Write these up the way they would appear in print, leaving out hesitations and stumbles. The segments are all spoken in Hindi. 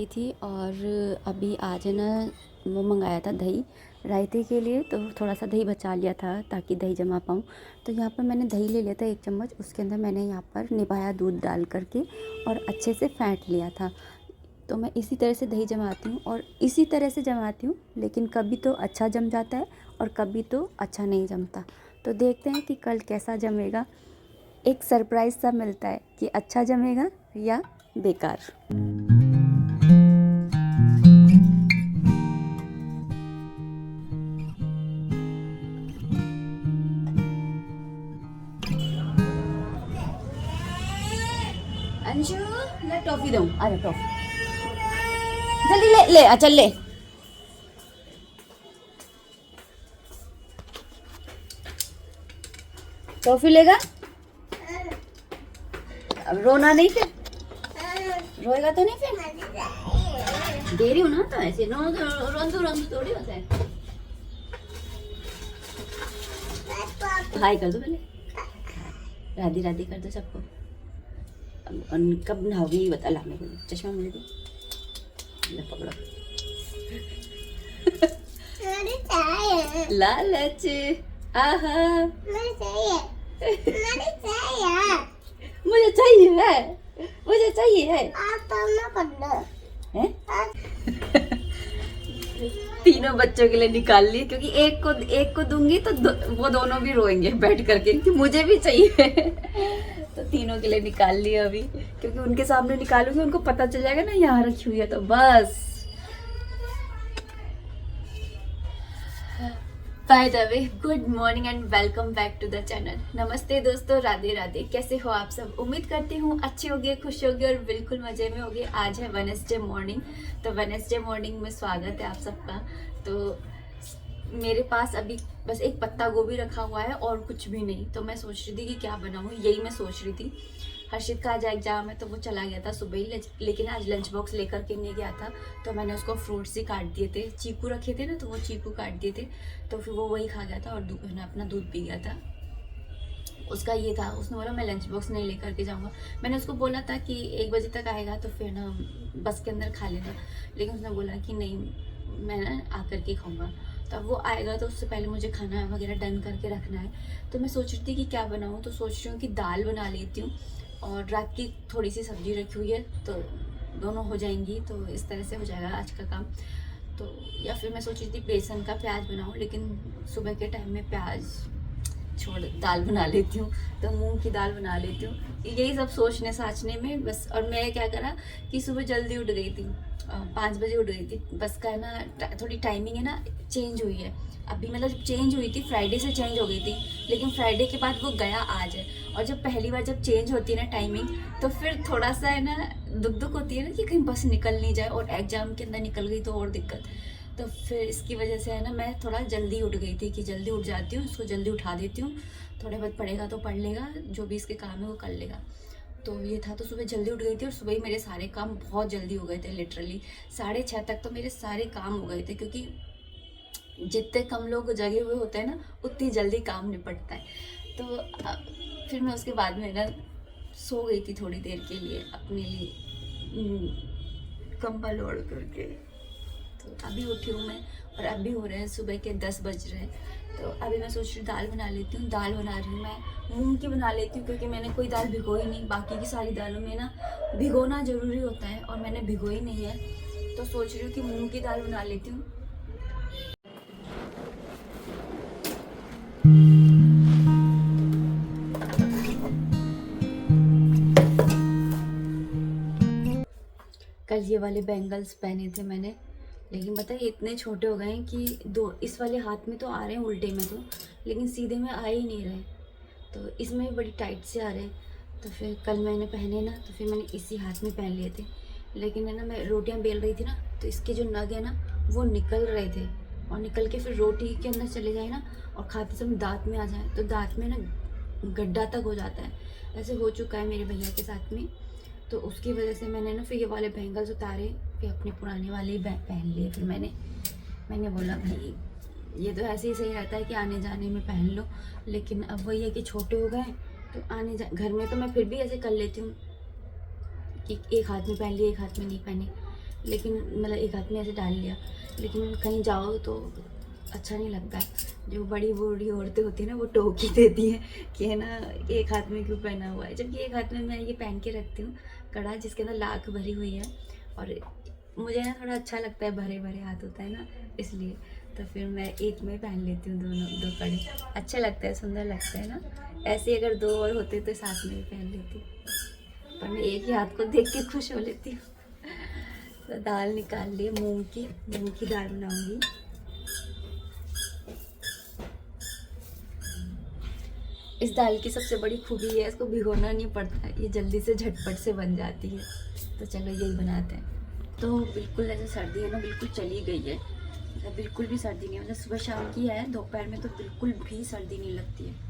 रही थी और अभी आज है ना वो मंगाया था दही रायते के लिए, तो थोड़ा सा दही बचा लिया था ताकि दही जमा पाऊँ। तो यहाँ पर मैंने दही ले लिया था 1 चम्मच, उसके अंदर मैंने यहाँ पर निभाया दूध डाल करके और अच्छे से फेंट लिया था। तो मैं इसी तरह से दही जमाती हूँ और इसी तरह से जमाती हूँ, लेकिन कभी तो अच्छा जम जाता है और कभी तो अच्छा नहीं जमता। तो देखते हैं कि कल कैसा जमेगा। एक सरप्राइज़ सा मिलता है कि अच्छा जमेगा या बेकार। अंशु ले टॉफी दूँ, आ जा टॉफी जल्दी ले ले, चल ले। टॉफी लेगा? अब रोना नहीं, फिर रोएगा तो नहीं, फिर दे रही हूँ ना। तो ऐसे रोंदू थोड़ी होता है। हाय कर दो पहले, राधे राधे कर दो सबको। कब नहाओगी ये बता। ला मेरे को चश्मा मुझे दो, ले पकड़ो। लालच, आहा मुझे चाहिए है, मुझे चाहिए है। तीनों बच्चों के लिए निकाल ली, क्योंकि एक को दूंगी तो वो दोनों भी रोएंगे बैठ करके कि मुझे भी चाहिए। तो तीनों के लिए निकाल ली अभी, क्योंकि उनके सामने निकालूंगी उनको पता चल जाएगा ना यहाँ रखी हुई है, तो बस। By the way, good morning and welcome back to the channel. नमस्ते दोस्तों, राधे राधे। कैसे हो आप सब? उम्मीद करती हूँ अच्छे होगे, खुश होगे और बिल्कुल मज़े में होगे। आज है वेडनेसडे मॉर्निंग, तो वेडनेसडे मॉर्निंग में स्वागत है आप सबका। तो मेरे पास अभी बस एक पत्ता गोभी रखा हुआ है और कुछ भी नहीं। तो मैं सोच रही थी कि क्या बनाऊँ, यही मैं सोच रही थी। हर्षित का आज एग्जाम है तो वो चला गया था सुबह ही, लेकिन आज लंच बॉक्स लेकर के नहीं गया था। तो मैंने उसको फ्रूट्स ही काट दिए थे, चीकू रखे थे ना, तो वो चीकू काट दिए थे। तो फिर वो वही खा गया था और अपना दूध पी गया था। उसका ये था, उसने बोला मैं लंच बॉक्स नहीं लेकर के जाऊँगा। मैंने उसको बोला था कि 1 बजे तक आएगा तो फिर ना बस के अंदर खा लेना, लेकिन उसने बोला कि नहीं, मैं ना आकर के खाऊँगा। तो अब वो आएगा तो उससे पहले मुझे खाना वगैरह डन करके रखना है। तो मैं सोच रही थी कि क्या बनाऊँ, तो सोच रही हूँ कि दाल बना लेती हूँ और रात की थोड़ी सी सब्जी रखी हुई है, तो दोनों हो जाएंगी। तो इस तरह से हो जाएगा आज का काम। तो या फिर मैं सोच रही थी बेसन का प्याज बनाऊँ, लेकिन सुबह के टाइम में प्याज छोड़ दाल बना लेती हूँ, तो मूंग की दाल बना लेती हूँ। यही सब सोचने साचने में बस। और मैं क्या करा कि सुबह जल्दी उठ गई थी, 5 बजे उठ गई थी। बस का है ना थोड़ी टाइमिंग है ना चेंज हुई है अभी, मतलब चेंज हुई थी फ्राइडे से चेंज हो गई थी, लेकिन फ्राइडे के बाद वो गया आज है। और जब पहली बार जब चेंज होती है ना टाइमिंग, तो फिर थोड़ा सा है ना दुख होती है ना कि कहीं बस निकल नहीं जाए, और एग्जाम के अंदर निकल गई तो और दिक्कत। तो फिर इसकी वजह से है ना मैं थोड़ा जल्दी उठ गई थी कि जल्दी उठ जाती हूँ, उसको जल्दी उठा देती हूँ। थोड़े बहुत पढ़ेगा तो पढ़ लेगा, जो भी इसके काम है वो कर लेगा। तो ये था, तो सुबह जल्दी उठ गई थी और सुबह ही मेरे सारे काम बहुत जल्दी हो गए थे। लिटरली 6:30 तक तो मेरे सारे काम हो गए थे, क्योंकि जितने कम लोग जगे हुए होते हैं ना उतनी जल्दी काम निपटता है। तो फिर मैं उसके बाद में ना सो गई थी थोड़ी देर के लिए अपने लिए कंबल ओढ़ करके। तो अभी उठी हूँ मैं और अभी हो रहे हैं सुबह के 10 बज रहे हैं। तो अभी मैं सोच रही हूँ दाल बना लेती हूँ। दाल बना रही हूँ मैं मूंग की बना लेती हूँ, क्योंकि मैंने कोई दाल भिगोई नहीं। बाकी की सारी दालों में ना भिगोना ज़रूरी होता है और मैंने भिगोई नहीं है, तो सोच रही हूँ कि मूंग की दाल बना लेती हूँ। कल ये वाले बैंगल्स पहने थे मैंने, लेकिन पता है इतने छोटे हो गए हैं कि दो इस वाले हाथ में तो आ रहे हैं उल्टे में, तो लेकिन सीधे में आ ही नहीं रहे। तो इसमें भी बड़ी टाइट से आ रहे हैं। तो फिर कल मैंने पहने ना, तो फिर मैंने इसी हाथ में पहन लिए थे। लेकिन है ना मैं रोटियां बेल रही थी ना, तो इसके जो नग है ना वो निकल रहे थे, और निकल के फिर रोटी के अंदर चले जाए ना और खाते समय दांत में आ जाए, तो दांत में ना गड्ढा तक हो जाता है। ऐसे हो चुका है मेरे भैया के साथ में। तो उसकी वजह से मैंने ना फिर ये वाले बैंगल्स उतारे, फिर अपने पुराने वाले ही पहन लिए। फिर मैंने बोला भाई ये तो ऐसे ही सही रहता है कि आने जाने में पहन लो, लेकिन अब वही है कि छोटे हो गए। तो घर में तो मैं फिर भी ऐसे कर लेती हूँ कि एक हाथ में पहन लिए एक हाथ में नहीं पहने, लेकिन मतलब एक हाथ में ऐसे डाल लिया। लेकिन कहीं जाओ तो अच्छा नहीं लगता है। जो बड़ी बूढ़ी औरतें होती हैं ना वो टोक ही देती हैं कि है ना एक हाथ में क्यों पहना हुआ है, जबकि एक हाथ में मैं ये पहन के रखती हूँ कड़ा जिसके अंदर लाख भरी हुई है। और मुझे ना थोड़ा अच्छा लगता है, भरे भरे हाथ होता है ना, इसलिए तो फिर मैं एक में पहन लेती हूँ दोनों, दो कड़े अच्छा लगता है, सुंदर लगता है ना। ऐसे अगर दो और होते तो साथ में भी पहन लेती, पर मैं एक ही हाथ को देख के खुश हो लेती हूँ। तो दाल निकाल ली, मूंग की दाल बनाऊंगी। इस दाल की सबसे बड़ी खूबी है इसको भिगोना नहीं पड़ता है, ये जल्दी से झटपट से बन जाती है। तो चलो यही बनाते हैं। तो बिल्कुल ऐसे सर्दी है ना, बिल्कुल चली गई है, मतलब बिल्कुल भी सर्दी नहीं है। मतलब सुबह शाम की है, दोपहर में तो बिल्कुल भी सर्दी नहीं लगती है।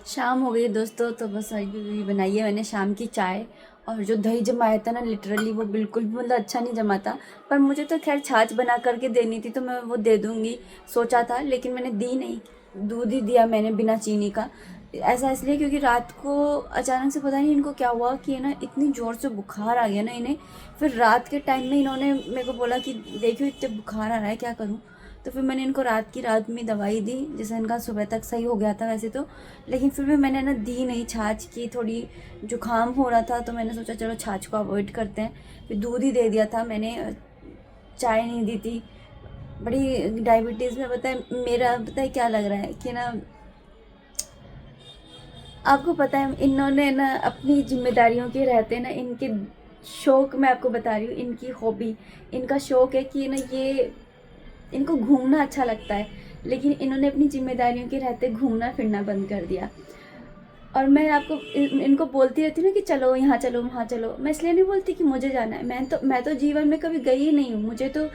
शाम हो गई दोस्तों, तो बस अभी बनाई है मैंने शाम की चाय। और जो दही जमाया था ना, लिटरली वो बिल्कुल भी मतलब अच्छा नहीं जमा था। पर मुझे तो खैर छाछ बना करके देनी थी तो मैं वो दे दूँगी सोचा था, लेकिन मैंने दी नहीं, दूध ही दिया मैंने बिना चीनी का। ऐसा इसलिए क्योंकि रात को अचानक से पता नहीं इनको क्या हुआ कि है ना इतनी ज़ोर से बुखार आ गया ना इन्हें। फिर रात के टाइम में इन्होंने मेरे को बोला कि देखियो इतने बुखार आ रहा है, क्या करूँ। तो फिर मैंने इनको रात में दवाई दी, जिससे इनका सुबह तक सही हो गया था वैसे तो। लेकिन फिर भी मैंने ना दी नहीं छाछ की, थोड़ी जुकाम हो रहा था तो मैंने सोचा चलो छाछ को अवॉइड करते हैं। फिर दूध ही दे दिया था मैंने, चाय नहीं दी थी। बड़ी डायबिटीज़ में पता है मेरा, पता है क्या लग रहा है कि ना, आपको पता है इन्होंने ना अपनी जिम्मेदारियों के रहते ना इनके शौक, मैं आपको बता रही हूँ इनकी हॉबी, इनका शौक है कि ना ये इनको घूमना अच्छा लगता है। लेकिन इन्होंने अपनी जिम्मेदारियों के रहते घूमना फिरना बंद कर दिया। और मैं आपको इनको बोलती रहती हूँ ना कि चलो यहाँ चलो वहाँ चलो, मैं इसलिए नहीं बोलती कि मुझे जाना है, मैं तो जीवन में कभी गई ही नहीं हूँ। मुझे तो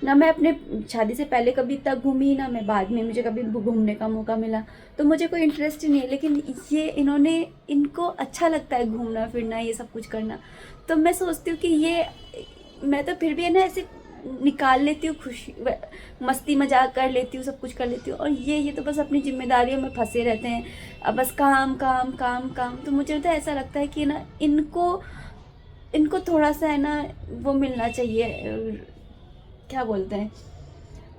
ना मैं अपने शादी से पहले कभी तक घूमी, ना मैं बाद में मुझे कभी घूमने का मौका मिला, तो मुझे कोई इंटरेस्ट नहीं है। लेकिन ये इनको अच्छा लगता है घूमना फिरना, ये सब कुछ करना। तो मैं सोचती हूँ कि ये, मैं तो फिर भी है ना ऐसे निकाल लेती हूँ, खुशी मस्ती मजाक कर लेती हूँ, सब कुछ कर लेती हूँ। और ये तो बस अपनी जिम्मेदारियों में फंसे रहते हैं, अब बस काम काम काम काम। तो मुझे तो ऐसा लगता है कि ना इनको इनको थोड़ा सा है ना वो मिलना चाहिए, क्या बोलते हैं।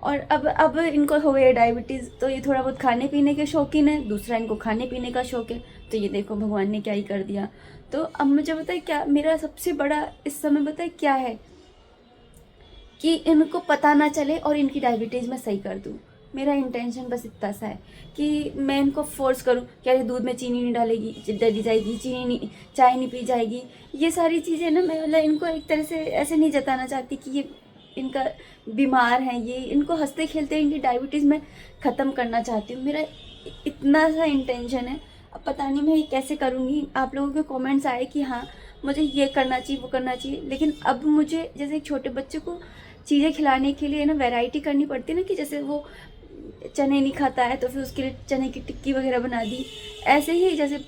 और अब इनको हो गई डायबिटीज़, तो ये थोड़ा बहुत खाने पीने के शौकीन है, दूसरा इनको खाने पीने का शौक है। तो ये देखो भगवान ने क्या ही कर दिया। तो अब मुझे पता है क्या मेरा सबसे बड़ा इस समय पता है क्या है, कि इनको पता ना चले और इनकी डायबिटीज़ मैं सही कर दूँ। मेरा इंटेंशन बस इतना सा है कि मैं इनको फोर्स करूँ कि अरे दूध में चीनी नहीं डाली जाएगी, चीनी नहीं, चाय नहीं पी जाएगी, ये सारी चीज़ें ना मैं मतलब इनको एक तरह से ऐसे नहीं जताना चाहती कि ये इनका बीमार है। ये इनको हंसते खेलते इनकी डायबिटीज़ में ख़त्म करना चाहती हूँ, मेरा इतना सा इंटेंशन है। अब पता नहीं मैं ये कैसे करूँगी। आप लोगों के कमेंट्स आए कि हाँ मुझे ये करना चाहिए वो करना चाहिए, लेकिन अब मुझे जैसे एक छोटे बच्चे को चीज़ें खिलाने के लिए ना वैरायटी करनी पड़ती है ना, कि जैसे वो चने नहीं खाता है तो फिर उसके लिए चने की टिक्की वगैरह बना दी। ऐसे ही जैसे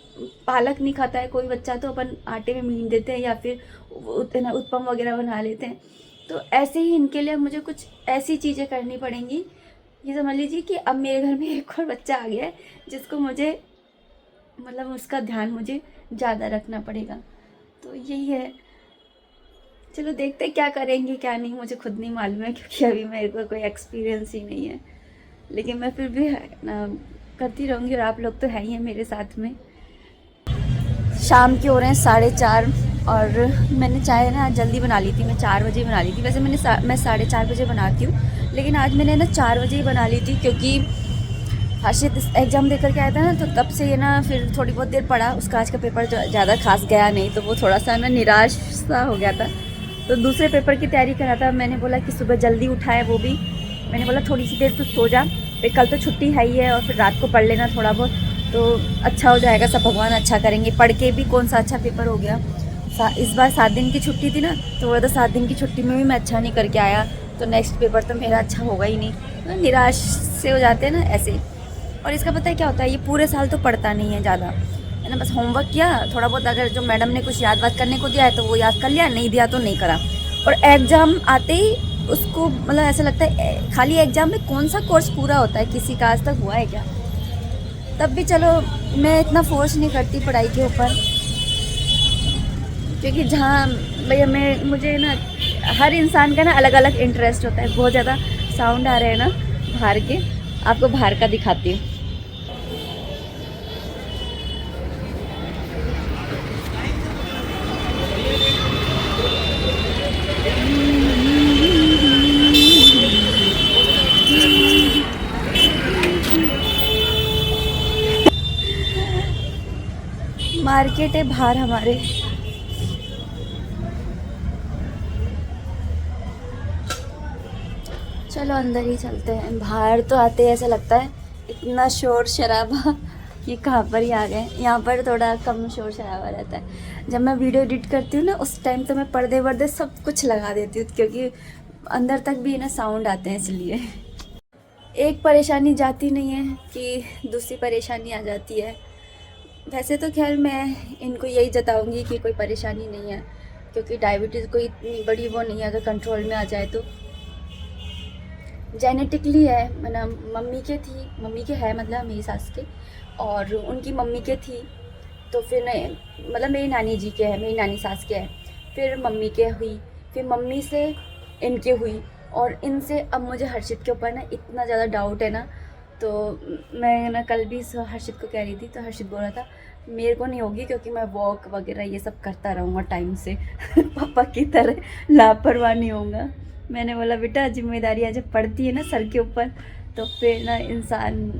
पालक नहीं खाता है कोई बच्चा तो अपन आटे में मीन देते हैं या फिर उत्पम वगैरह बना लेते हैं। तो ऐसे ही इनके लिए मुझे कुछ ऐसी चीज़ें करनी पड़ेंगी। ये समझ लीजिए कि अब मेरे घर में एक और बच्चा आ गया है जिसको मुझे मतलब उसका ध्यान मुझे ज़्यादा रखना पड़ेगा। तो यही है, चलो देखते क्या करेंगे क्या नहीं, मुझे खुद नहीं मालूम है क्योंकि अभी मेरे को कोई एक्सपीरियंस ही नहीं है। लेकिन मैं फिर भी करती रहूँगी और आप लोग तो है ही हैं मेरे साथ में। शाम के हो रहे हैं 4:30 और मैंने चाय ना जल्दी बना ली थी, मैं 4 बजे बना ली थी। वैसे मैं 4:30 बजे बनाती हूँ, लेकिन आज मैंने ना 4 बजे ही बना ली थी क्योंकि हर्षित एग्ज़ाम दे करके आया था ना, तो तब से ये ना फिर थोड़ी बहुत देर पढ़ा। उसका आज का पेपर ज़्यादा खास गया नहीं, तो वो थोड़ा सा ना निराश सा हो गया था। तो दूसरे पेपर की तैयारी कर रहा था। मैंने बोला कि सुबह जल्दी उठाए, वो भी मैंने बोला थोड़ी सी देर तो सो जा, फिर कल तो छुट्टी है ही है, और फिर रात को पढ़ लेना थोड़ा बहुत, तो अच्छा हो जाएगा, सब भगवान अच्छा करेंगे। पढ़ के भी कौन सा अच्छा पेपर हो गया। इस बार 7 दिन की छुट्टी थी ना, तो बोला था 7 दिन की छुट्टी में भी मैं अच्छा नहीं करके आया, तो नेक्स्ट पेपर तो मेरा अच्छा होगा ही नहीं। तो निराश से हो जाते हैं ना ऐसे। और इसका पता है क्या होता है, ये पूरे साल तो पढ़ता नहीं है ज़्यादा, है ना, बस होमवर्क किया थोड़ा बहुत, अगर जो मैडम ने कुछ याद वाद करने को दिया है तो वो याद कर लिया, नहीं दिया तो नहीं करा। और एग्ज़ाम आते ही उसको मतलब ऐसा लगता है खाली एग्ज़ाम में कौन सा कोर्स पूरा होता है, किसी का आज तक हुआ है क्या। तब भी चलो मैं इतना फोर्स नहीं करती पढ़ाई के ऊपर, क्योंकि जहाँ भैया मुझे ना हर इंसान का ना अलग अलग इंटरेस्ट होता है। बहुत ज़्यादा साउंड आ रहे हैं ना बाहर के, आपको बाहर का दिखाती हूँ। मार्केट है बाहर हमारे। चलो अंदर ही चलते हैं। बाहर तो आते ही ऐसा लगता है इतना शोर शराबा, ये कहाँ पर ही आ गए। यहाँ पर थोड़ा कम शोर शराबा रहता है। जब मैं वीडियो एडिट करती हूँ ना, उस टाइम तो मैं पर्दे वर्दे सब कुछ लगा देती हूँ, क्योंकि अंदर तक भी ना साउंड आते हैं इसलिए। एक परेशानी जाती नहीं है कि दूसरी परेशानी आ जाती है। वैसे तो खैर मैं इनको यही जताऊंगी कि कोई परेशानी नहीं है, क्योंकि डायबिटीज़ कोई इतनी बड़ी वो नहीं है, अगर कंट्रोल में आ जाए तो। जेनेटिकली है, मतलब मम्मी के है, मतलब मेरी सास के, और उनकी मम्मी के थी, तो फिर मतलब मेरी नानी जी के है, मेरी नानी सास के है, फिर मम्मी के हुई, फिर मम्मी से इनके हुई, और इनसे अब मुझे हर्षित के ऊपर ना इतना ज़्यादा डाउट है ना। तो मैं ना कल भी हर्षित को कह रही थी, तो हर्षित बोल रहा था मेरे को नहीं होगी, क्योंकि मैं वॉक वगैरह ये सब करता रहूँगा टाइम से पापा की तरह लापरवाह नहीं होऊंगा। मैंने बोला बेटा जिम्मेदारियाँ जब पड़ती है ना सर के ऊपर, तो फिर ना इंसान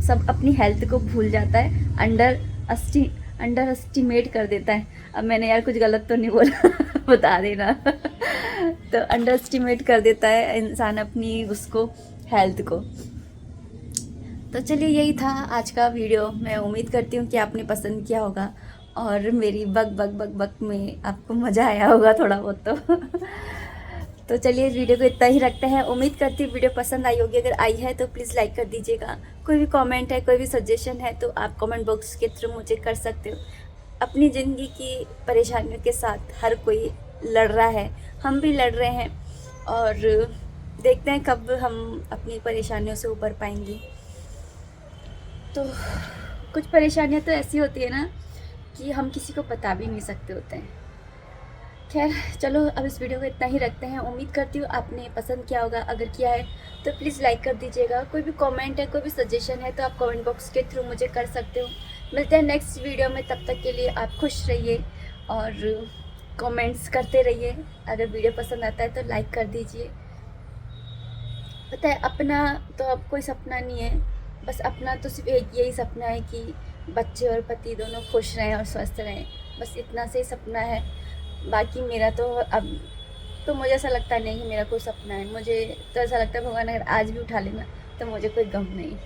सब अपनी हेल्थ को भूल जाता है, अंडर एस्टिमेट कर देता है। अब मैंने यार कुछ गलत तो नहीं बोला बता देना तो अंडर एस्टिमेट कर देता है इंसान अपनी उसको, हेल्थ को। तो चलिए यही था आज का वीडियो। मैं उम्मीद करती हूँ कि आपने पसंद किया होगा, और मेरी बक बक बक बक में आपको मज़ा आया होगा थोड़ा बहुत तो चलिए इस वीडियो को इतना ही रखते हैं। उम्मीद करती हूँ वीडियो पसंद आई होगी। अगर आई है तो प्लीज़ लाइक कर दीजिएगा। कोई भी कमेंट है, कोई भी सजेशन है, तो आप कमेंट बॉक्स के थ्रू मुझे कर सकते हो। अपनी ज़िंदगी की परेशानियों के साथ हर कोई लड़ रहा है, हम भी लड़ रहे हैं, और देखते हैं कब हम अपनी परेशानियों से उबर पाएंगे। तो कुछ परेशानियाँ तो ऐसी होती है ना कि हम किसी को बता भी नहीं सकते होते हैं। खैर चलो अब इस वीडियो को इतना ही रखते हैं। उम्मीद करती हूँ आपने पसंद किया होगा। अगर किया है तो प्लीज़ लाइक कर दीजिएगा। कोई भी कमेंट है, कोई भी सजेशन है, तो आप कमेंट बॉक्स के थ्रू मुझे कर सकते हो। मिलते हैं नेक्स्ट वीडियो में, तब तक के लिए आप खुश रहिए और कमेंट्स करते रहिए। अगर वीडियो पसंद आता है तो लाइक कर दीजिए। पता है अपना तो अब कोई सपना नहीं है, बस अपना तो सिर्फ एक यही सपना है कि बच्चे और पति दोनों खुश रहें और स्वस्थ रहें। बस इतना से ही सपना है। बाकी मेरा तो अब तो मुझे ऐसा लगता नहीं कि मेरा कोई सपना है। मुझे तो ऐसा लगता है भगवान अगर आज भी उठा लेना तो मुझे कोई गम नहीं।